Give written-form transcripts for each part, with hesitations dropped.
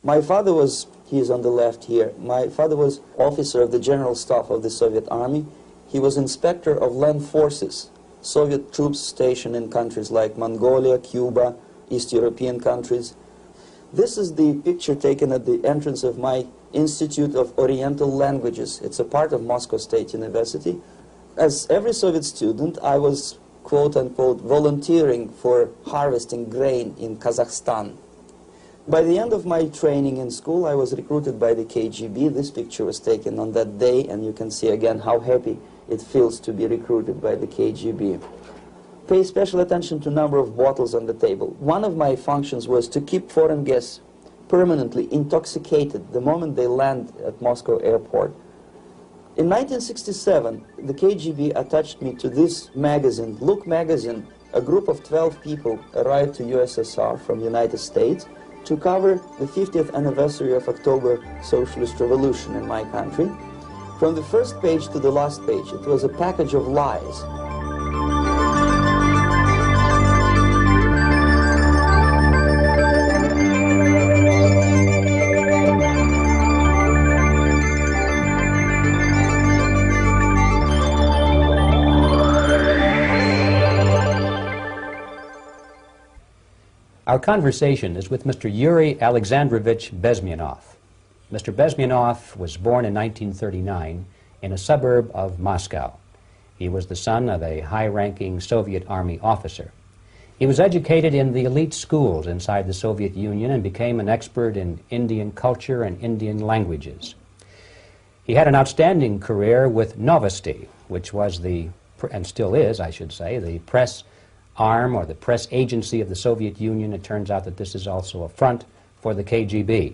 My father was, he is on the left here, my father was officer of the General Staff of the Soviet Army. He was inspector of land forces, Soviet troops stationed in countries like Mongolia, Cuba, East European countries. This is the picture taken at the entrance of my Institute of Oriental Languages. It's a part of Moscow State University. As every Soviet student, I was, quote-unquote, volunteering for harvesting grain in Kazakhstan. By the end of my training in school, I was recruited by the KGB. This picture was taken on that day, and you can see again how happy it feels to be recruited by the KGB. Pay special attention to number of bottles on the table. One of my functions was to keep foreign guests permanently intoxicated the moment they land at Moscow airport. In 1967, the KGB attached me to this magazine, Look magazine. A group of 12 people arrived to USSR from United States to cover the 50th anniversary of October Socialist Revolution in my country. From the first page to the last page, it was a package of lies. Our conversation is with Mr. Yuri Alexandrovich Bezmenov. Mr. Bezmenov was born in 1939 in a suburb of Moscow. He was the son of a high-ranking Soviet Army officer. He was educated in the elite schools inside the Soviet Union and became an expert in Indian culture and Indian languages. He had an outstanding career with Novosti, which was the, and still is, I should say, the press arm or the press agency of the Soviet Union. It turns out that this is also a front for the KGB.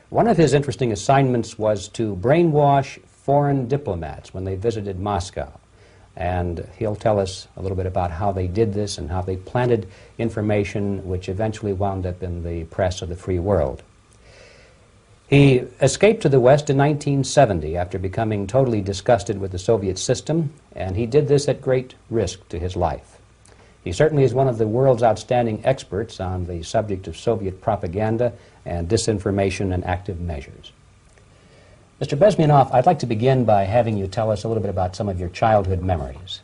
One of his interesting assignments was to brainwash foreign diplomats when they visited Moscow. And he'll tell us a little bit about how they did this and how they planted information which eventually wound up in the press of the free world. He escaped to the West in 1970 after becoming totally disgusted with the Soviet system, and he did this at great risk to his life. He certainly is one of the world's outstanding experts on the subject of Soviet propaganda and disinformation and active measures. Mr. Bezmenov, I'd like to begin by having you tell us a little bit about some of your childhood memories.